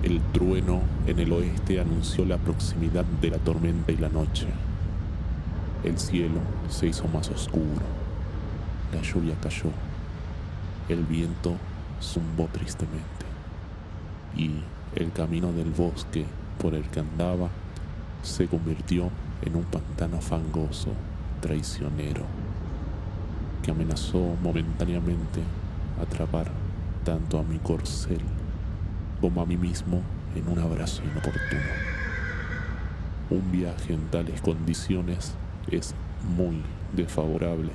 El trueno en el oeste anunció la proximidad de la tormenta y la noche. El cielo se hizo más oscuro. La lluvia cayó. El viento zumbó tristemente. Y el camino del bosque por el que andaba se convirtió en un pantano fangoso, traicionero, que amenazó momentáneamente atrapar tanto a mi corcel como a mí mismo en un abrazo inoportuno. Un viaje en tales condiciones es muy desfavorable.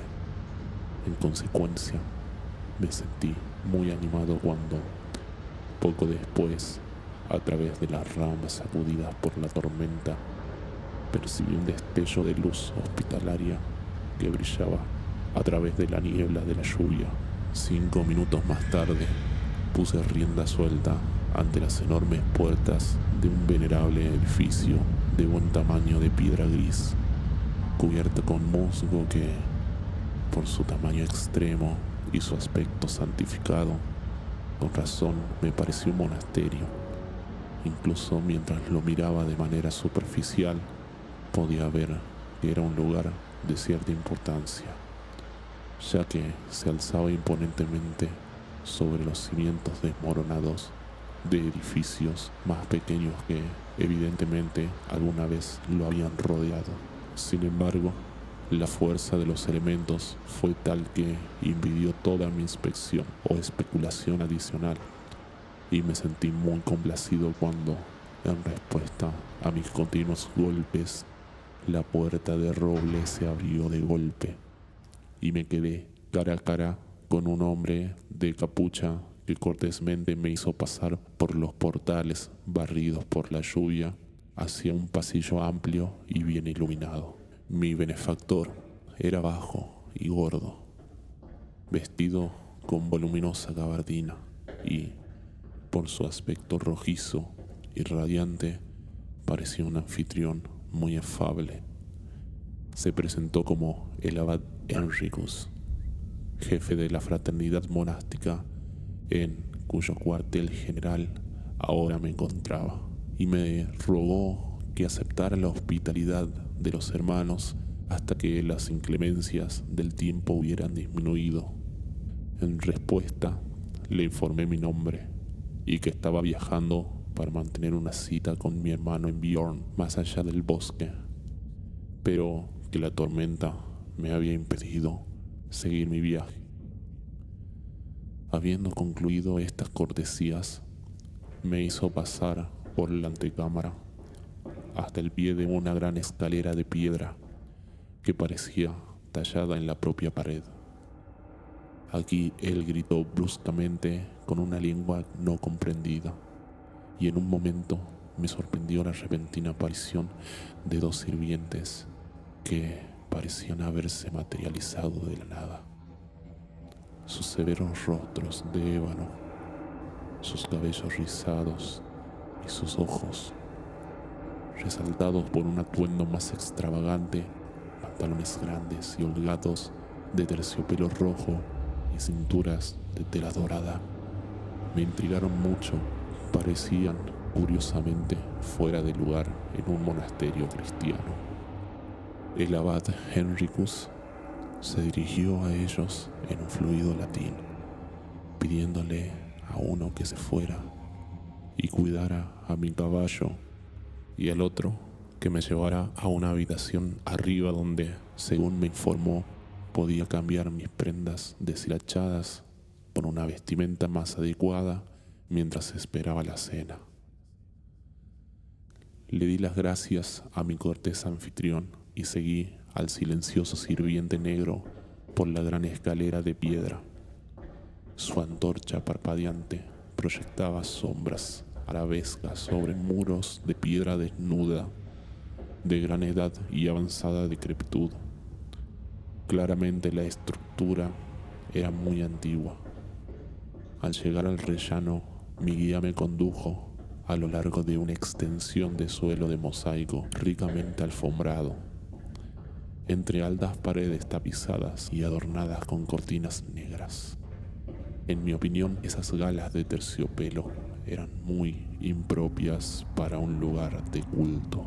En consecuencia, me sentí muy animado cuando, poco después, a través de las ramas sacudidas por la tormenta, percibí un destello de luz hospitalaria que brillaba a través de la niebla de la lluvia. 5 minutos más tarde, puse rienda suelta ante las enormes puertas de un venerable edificio de buen tamaño de piedra gris, cubierto con musgo que, por su tamaño extremo y su aspecto santificado, con razón me pareció un monasterio. Incluso mientras lo miraba de manera superficial, podía ver que era un lugar de cierta importancia, ya que se alzaba imponentemente sobre los cimientos desmoronados de edificios más pequeños que evidentemente alguna vez lo habían rodeado. Sin embargo, la fuerza de los elementos fue tal que impidió toda mi inspección o especulación adicional, y me sentí muy complacido cuando, en respuesta a mis continuos golpes, la puerta de roble se abrió de golpe y me quedé cara a cara con un hombre de capucha que cortésmente me hizo pasar por los portales barridos por la lluvia hacia un pasillo amplio y bien iluminado. Mi benefactor era bajo y gordo, vestido con voluminosa gabardina y, por su aspecto rojizo y radiante, parecía un anfitrión muy afable. Se presentó como el abad Henricus, jefe de la fraternidad monástica en cuyo cuartel general ahora me encontraba, y me rogó que aceptara la hospitalidad de los hermanos hasta que las inclemencias del tiempo hubieran disminuido. En respuesta, le informé mi nombre y que estaba viajando para mantener una cita con mi hermano en Bjorn, más allá del bosque, pero que la tormenta me había impedido seguir mi viaje. Habiendo concluido estas cortesías, me hizo pasar por la antecámara hasta el pie de una gran escalera de piedra que parecía tallada en la propia pared. Aquí él gritó bruscamente con una lengua no comprendida, y en un momento me sorprendió la repentina aparición de 2 sirvientes que parecían haberse materializado de la nada. Sus severos rostros de ébano, sus cabellos rizados y sus ojos, resaltados por un atuendo más extravagante, pantalones grandes y holgados de terciopelo rojo y cinturas de tela dorada, me intrigaron mucho. Parecían, curiosamente, fuera de lugar en un monasterio cristiano. El abad Henricus se dirigió a ellos en un fluido latín, pidiéndole a uno que se fuera y cuidara a mi caballo, y al otro que me llevara a una habitación arriba donde, según me informó, podía cambiar mis prendas deshilachadas por una vestimenta más adecuada mientras esperaba la cena. Le di las gracias a mi cortés anfitrión y seguí al silencioso sirviente negro por la gran escalera de piedra. Su antorcha parpadeante proyectaba sombras arabescas sobre muros de piedra desnuda, de gran edad y avanzada decrepitud. Claramente la estructura era muy antigua. Al llegar al rellano, mi guía me condujo a lo largo de una extensión de suelo de mosaico ricamente alfombrado, entre altas paredes tapizadas y adornadas con cortinas negras. En mi opinión, esas galas de terciopelo eran muy impropias para un lugar de culto.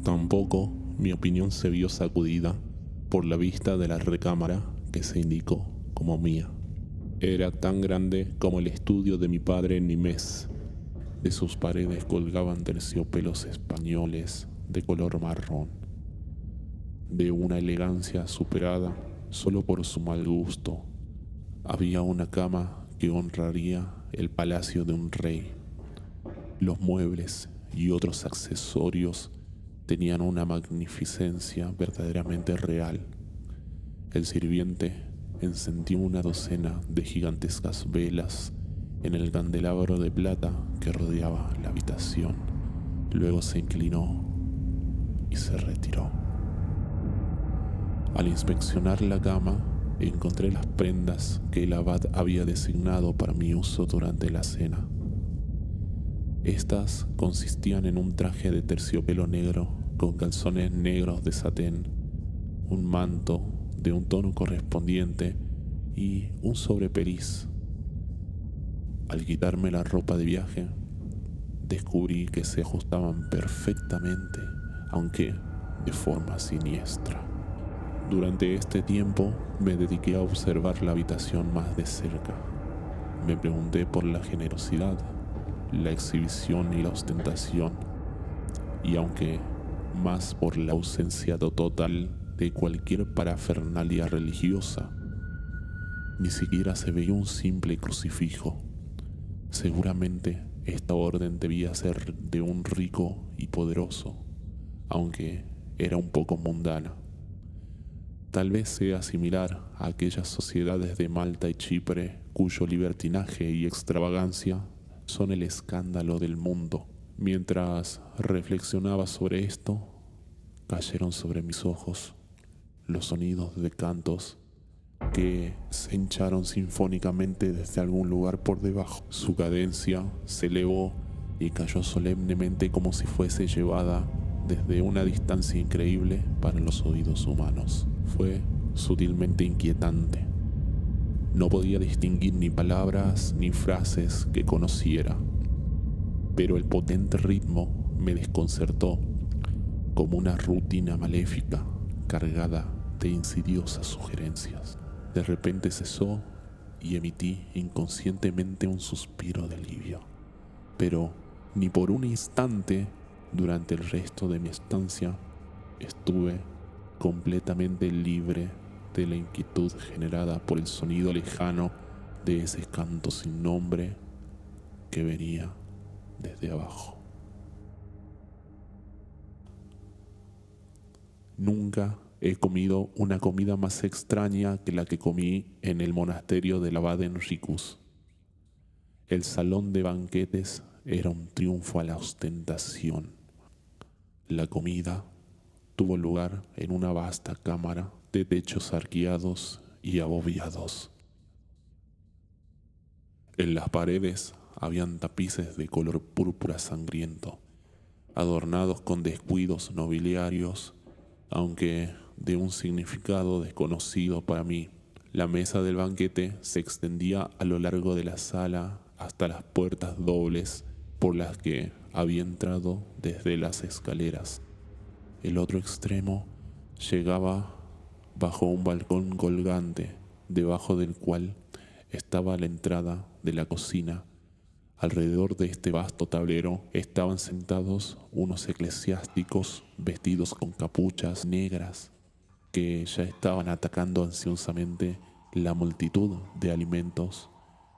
Tampoco mi opinión se vio sacudida por la vista de la recámara que se indicó como mía. Era tan grande como el estudio de mi padre en Nimes. De sus paredes colgaban terciopelos españoles de color marrón, de una elegancia superada solo por su mal gusto. Había una cama que honraría el palacio de un rey. Los muebles y otros accesorios tenían una magnificencia verdaderamente real. El sirviente encendió una docena de gigantescas velas en el candelabro de plata que rodeaba la habitación. Luego se inclinó y se retiró. Al inspeccionar la cama, encontré las prendas que el abad había designado para mi uso durante la cena. Estas consistían en un traje de terciopelo negro con calzones negros de satén, un manto de un tono correspondiente y un sobrepeliz. Al quitarme la ropa de viaje, descubrí que se ajustaban perfectamente, aunque de forma siniestra. Durante este tiempo me dediqué a observar la habitación más de cerca. Me pregunté por la generosidad, la exhibición y la ostentación, y aunque más por la ausencia total de cualquier parafernalia religiosa. Ni siquiera se veía un simple crucifijo. Seguramente esta orden debía ser de un rico y poderoso, aunque era un poco mundana. Tal vez sea similar a aquellas sociedades de Malta y Chipre cuyo libertinaje y extravagancia son el escándalo del mundo. Mientras reflexionaba sobre esto, cayeron sobre mis ojos los sonidos de cantos que se hincharon sinfónicamente desde algún lugar por debajo. Su cadencia se elevó y cayó solemnemente como si fuese llevada desde una distancia increíble para los oídos humanos. Fue sutilmente inquietante. No podía distinguir ni palabras ni frases que conociera, pero el potente ritmo me desconcertó como una rutina maléfica cargada de insidiosas sugerencias. De repente cesó y emití inconscientemente un suspiro de alivio. Pero ni por un instante durante el resto de mi estancia estuve completamente libre de la inquietud generada por el sonido lejano de ese canto sin nombre que venía desde abajo. Nunca he comido una comida más extraña que la que comí en el monasterio del abad Enricus. El salón de banquetes era un triunfo a la ostentación. La comida tuvo lugar en una vasta cámara de techos arqueados y abovedados. En las paredes habían tapices de color púrpura sangriento, adornados con descuidos nobiliarios, aunque de un significado desconocido para mí. La mesa del banquete se extendía a lo largo de la sala hasta las puertas dobles por las que había entrado desde las escaleras. El otro extremo llegaba bajo un balcón colgante, debajo del cual estaba la entrada de la cocina. Alrededor de este vasto tablero estaban sentados unos eclesiásticos vestidos con capuchas negras que ya estaban atacando ansiosamente la multitud de alimentos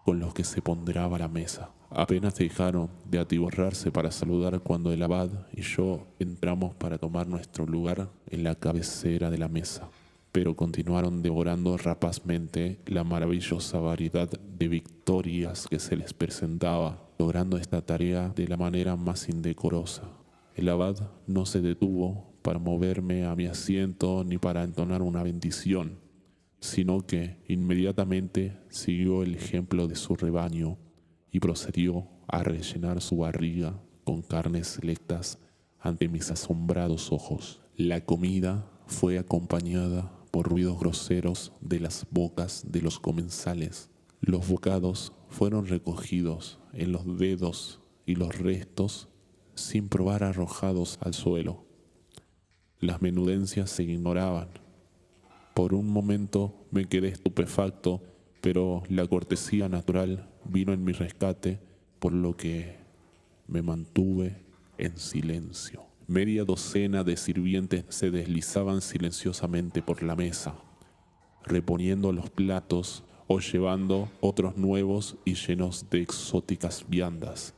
con los que se ponderaba la mesa. Apenas dejaron de atiborrarse para saludar cuando el abad y yo entramos para tomar nuestro lugar en la cabecera de la mesa, pero continuaron devorando rapazmente la maravillosa variedad de victorias que se les presentaba, logrando esta tarea de la manera más indecorosa. El abad no se detuvo para moverme a mi asiento ni para entonar una bendición, sino que inmediatamente siguió el ejemplo de su rebaño y procedió a rellenar su barriga con carnes selectas ante mis asombrados ojos. La comida fue acompañada por ruidos groseros de las bocas de los comensales. Los bocados fueron recogidos en los dedos y los restos sin probar arrojados al suelo. Las menudencias se ignoraban. Por un momento me quedé estupefacto, pero la cortesía natural vino en mi rescate, por lo que me mantuve en silencio. Media docena de sirvientes se deslizaban silenciosamente por la mesa, reponiendo los platos o llevando otros nuevos y llenos de exóticas viandas.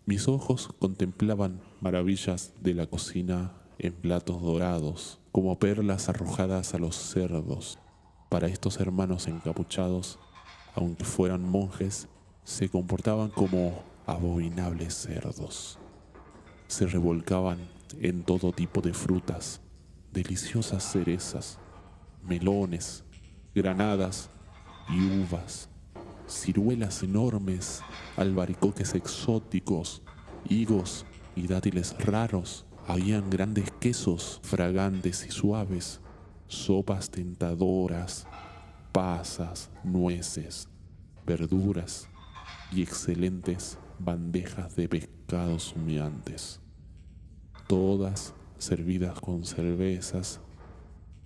Mis ojos contemplaban maravillas de la cocina en platos dorados, como perlas arrojadas a los cerdos. Para estos hermanos encapuchados, aunque fueran monjes, se comportaban como abominables cerdos. Se revolcaban en todo tipo de frutas, deliciosas cerezas, melones, granadas y uvas, ciruelas enormes, albaricoques exóticos, higos y dátiles raros. Habían grandes quesos fragantes y suaves, sopas tentadoras, pasas, nueces, verduras y excelentes bandejas de pescados humeantes, todas servidas con cervezas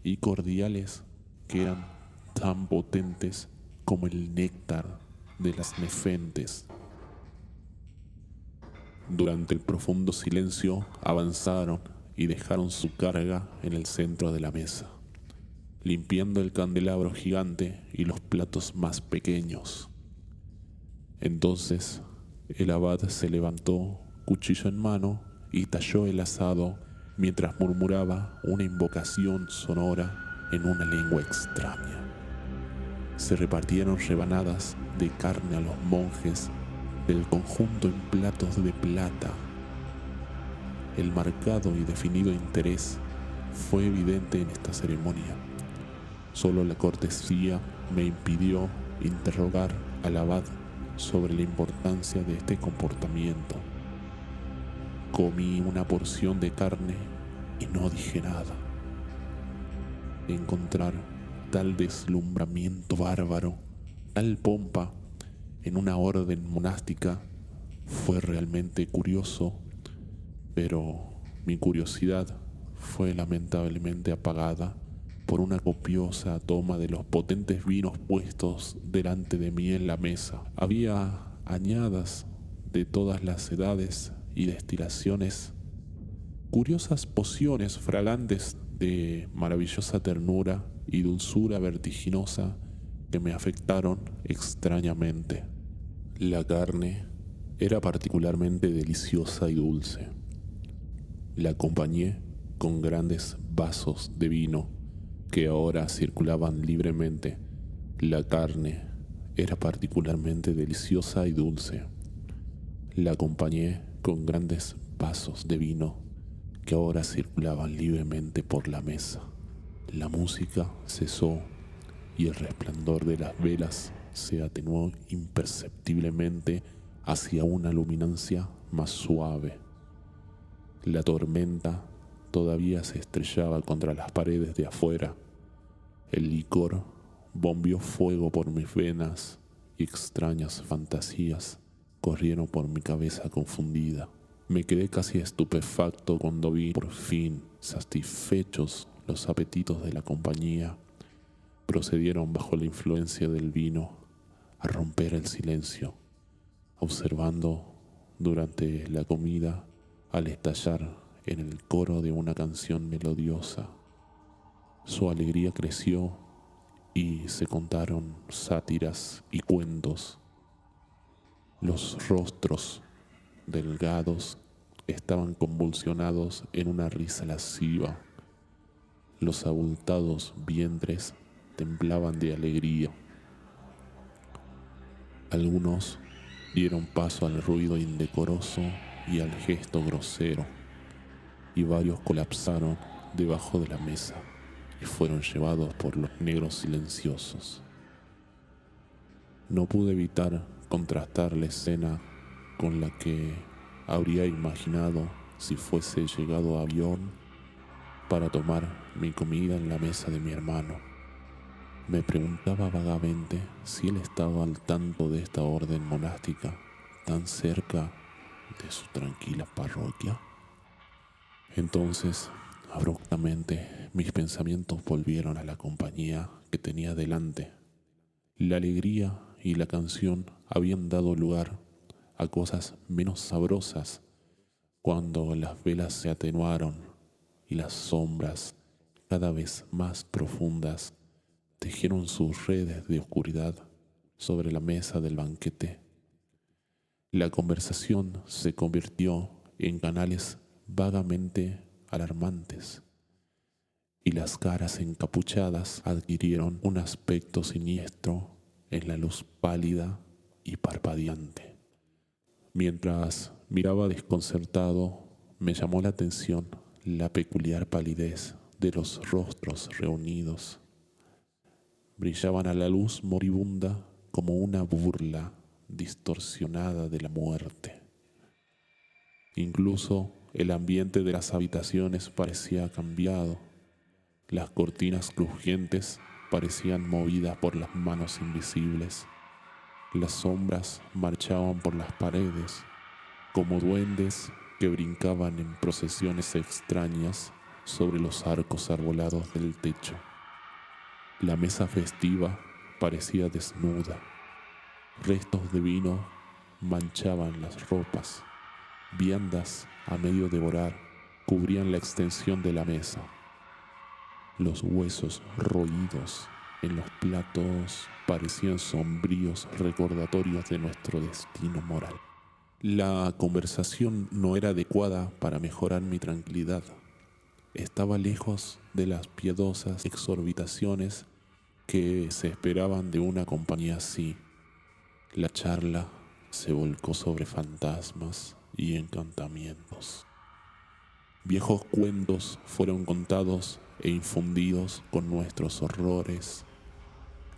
y cordiales que eran tan potentes como el néctar de las nefentes. Durante el profundo silencio avanzaron y dejaron su carga en el centro de la mesa, limpiando el candelabro gigante y los platos más pequeños. Entonces el abad se levantó, cuchillo en mano, y talló el asado mientras murmuraba una invocación sonora en una lengua extraña. Se repartieron rebanadas de carne a los monjes del conjunto en platos de plata. El marcado y definido interés fue evidente en esta ceremonia. Solo la cortesía me impidió interrogar al abad sobre la importancia de este comportamiento. Comí una porción de carne y no dije nada. Encontrar tal deslumbramiento bárbaro, tal pompa en una orden monástica fue realmente curioso, pero mi curiosidad fue lamentablemente apagada por una copiosa toma de los potentes vinos puestos delante de mí en la mesa. Había añadas de todas las edades y destilaciones, curiosas pociones fragantes de maravillosa ternura y dulzura vertiginosa que me afectaron extrañamente. La carne era particularmente deliciosa y dulce. La acompañé con grandes vasos de vino que ahora circulaban libremente. La carne era particularmente deliciosa y dulce. La acompañé con grandes vasos de vino que ahora circulaban libremente por la mesa. La música cesó y el resplandor de las velas se atenuó imperceptiblemente hacia una luminancia más suave. La tormenta todavía se estrellaba contra las paredes de afuera. El licor bombeó fuego por mis venas y extrañas fantasías corrieron por mi cabeza confundida. Me quedé casi estupefacto cuando vi por fin satisfechos los apetitos de la compañía. Procedieron bajo la influencia del vino a romper el silencio, observando durante la comida al estallar en el coro de una canción melodiosa. Su alegría creció y se contaron sátiras y cuentos. Los rostros delgados estaban convulsionados en una risa lasciva. Los abultados vientres temblaban de alegría. Algunos dieron paso al ruido indecoroso y al gesto grosero, y varios colapsaron debajo de la mesa y fueron llevados por los negros silenciosos. No pude evitar contrastar la escena con la que habría imaginado si fuese llegado a avión para tomar mi comida en la mesa de mi hermano. Me preguntaba vagamente si él estaba al tanto de esta orden monástica tan cerca de su tranquila parroquia. Entonces, abruptamente, mis pensamientos volvieron a la compañía que tenía delante. La alegría y la canción habían dado lugar a cosas menos sabrosas cuando las velas se atenuaron y las sombras, cada vez más profundas, tejieron sus redes de oscuridad sobre la mesa del banquete. La conversación se convirtió en canales vagamente alarmantes y las caras encapuchadas adquirieron un aspecto siniestro en la luz pálida y parpadeante. Mientras miraba desconcertado, me llamó la atención la peculiar palidez de los rostros reunidos. Brillaban a la luz moribunda como una burla distorsionada de la muerte. Incluso el ambiente de las habitaciones parecía cambiado. Las cortinas crujientes parecían movidas por las manos invisibles. Las sombras marchaban por las paredes como duendes que brincaban en procesiones extrañas sobre los arcos arbolados del techo. La mesa festiva parecía desnuda. Restos de vino manchaban las ropas. Viandas a medio devorar cubrían la extensión de la mesa. Los huesos roídos en los platos parecían sombríos recordatorios de nuestro destino moral. La conversación no era adecuada para mejorar mi tranquilidad. Estaba lejos de las piadosas exorbitaciones que se esperaban de una compañía así. La charla se volcó sobre fantasmas y encantamientos. Viejos cuentos fueron contados e infundidos con nuestros horrores.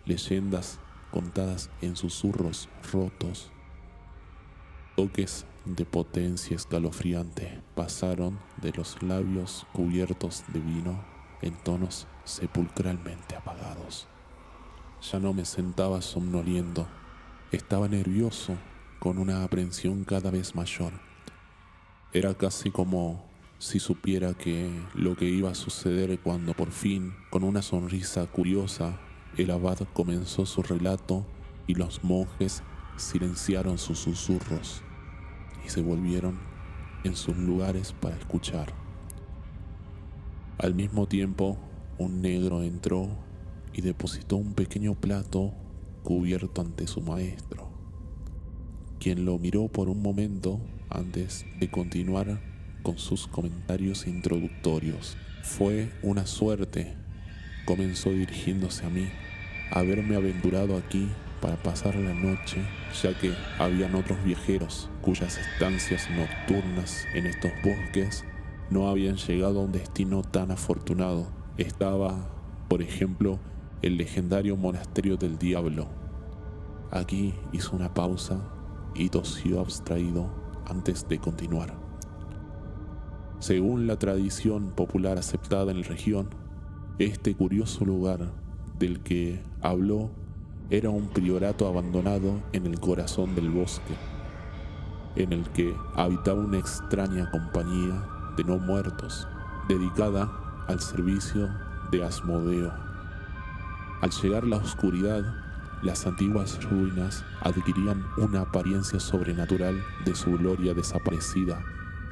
Leyendas contadas en susurros rotos. Toques de potencia escalofriante pasaron de los labios cubiertos de vino en tonos sepulcralmente apagados. Ya no me sentaba somnoliento. Estaba nervioso, con una aprensión cada vez mayor. Era casi como si supiera que lo que iba a suceder cuando por fin, con una sonrisa curiosa, el abad comenzó su relato y los monjes silenciaron sus susurros y se volvieron en sus lugares para escuchar. Al mismo tiempo, un negro entró y depositó un pequeño plato cubierto ante su maestro, quien lo miró por un momento antes de continuar con sus comentarios introductorios. Fue una suerte, comenzó dirigiéndose a mí, haberme aventurado aquí para pasar la noche, ya que habían otros viajeros cuyas estancias nocturnas en estos bosques no habían llegado a un destino tan afortunado. Estaba, por ejemplo, el legendario monasterio del diablo. Aquí hizo una pausa y tosió abstraído antes de continuar. Según la tradición popular aceptada en la región, este curioso lugar del que habló era un priorato abandonado en el corazón del bosque, en el que habitaba una extraña compañía de no muertos, dedicada al servicio de Asmodeo. Al llegar la oscuridad, las antiguas ruinas adquirían una apariencia sobrenatural de su gloria desaparecida,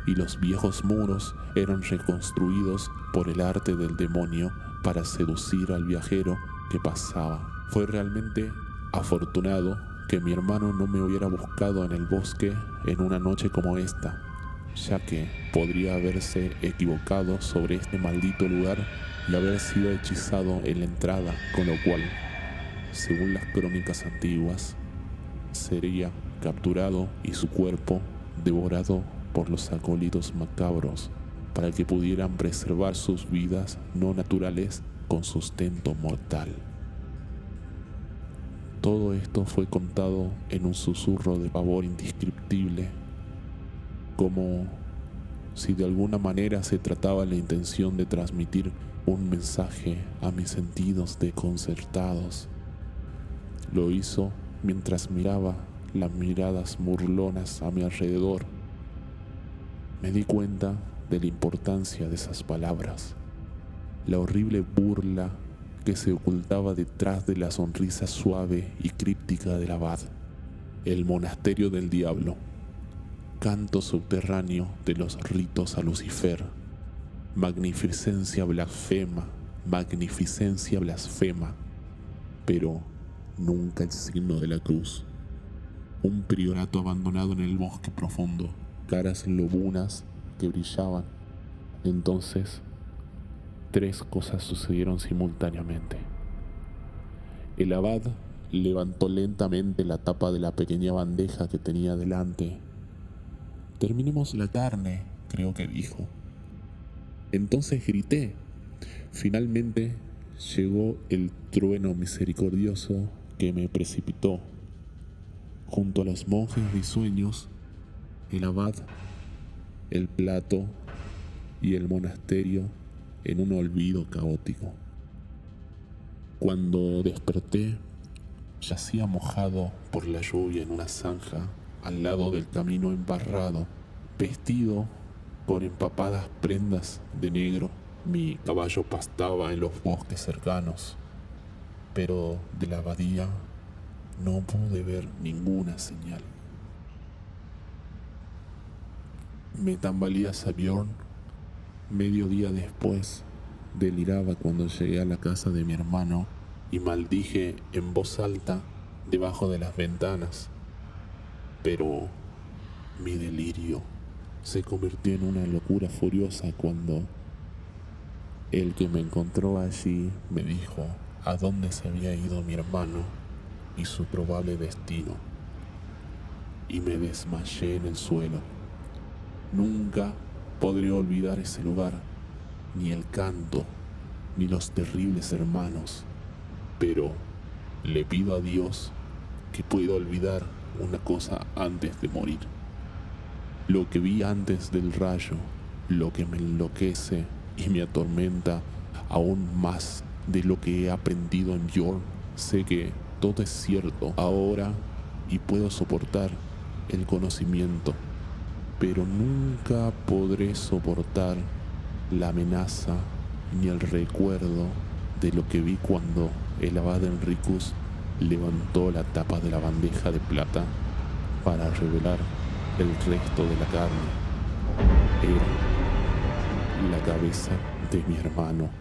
y los viejos muros eran reconstruidos por el arte del demonio para seducir al viajero que pasaba. Fue realmente afortunado que mi hermano no me hubiera buscado en el bosque en una noche como esta, ya que podría haberse equivocado sobre este maldito lugar y haber sido hechizado en la entrada, con lo cual, según las crónicas antiguas, sería capturado y su cuerpo devorado por los acólitos macabros para que pudieran preservar sus vidas no naturales con sustento mortal. Todo esto fue contado en un susurro de pavor indescriptible, como si de alguna manera se trataba la intención de transmitir un mensaje a mis sentidos desconcertados. Lo hizo mientras miraba las miradas burlonas a mi alrededor. Me di cuenta de la importancia de esas palabras, la horrible burla que se ocultaba detrás de la sonrisa suave y críptica del abad. El monasterio del diablo, canto subterráneo de los ritos a Lucifer, magnificencia blasfema, pero nunca el signo de la cruz. Un priorato abandonado en el bosque profundo, caras lobunas que brillaban. Entonces, tres cosas sucedieron simultáneamente. El abad levantó lentamente la tapa de la pequeña bandeja que tenía delante. «Terminemos la carne», creo que dijo. Entonces grité. Finalmente llegó el trueno misericordioso que me precipitó. Junto a los monjes risueños, el abad, el plato y el monasterio en un olvido caótico. Cuando desperté, yacía mojado por la lluvia en una zanja al lado del camino embarrado, vestido con empapadas prendas de negro. Mi caballo pastaba en los bosques cercanos, pero de la abadía no pude ver ninguna señal. Me tambaleé hacia Bjorn. Medio día después, deliraba cuando llegué a la casa de mi hermano y maldije en voz alta debajo de las ventanas. Pero mi delirio se convirtió en una locura furiosa cuando el que me encontró allí me dijo a dónde se había ido mi hermano y su probable destino, y me desmayé en el suelo. Nunca podré olvidar ese lugar, ni el canto, ni los terribles hermanos, pero le pido a Dios que pueda olvidar una cosa antes de morir. Lo que vi antes del rayo, lo que me enloquece y me atormenta aún más de lo que he aprendido en Bjorn. Sé que todo es cierto ahora y puedo soportar el conocimiento, pero nunca podré soportar la amenaza ni el recuerdo de lo que vi cuando el abad Enricus levantó la tapa de la bandeja de plata para revelar el resto de la carne. Era la cabeza de mi hermano.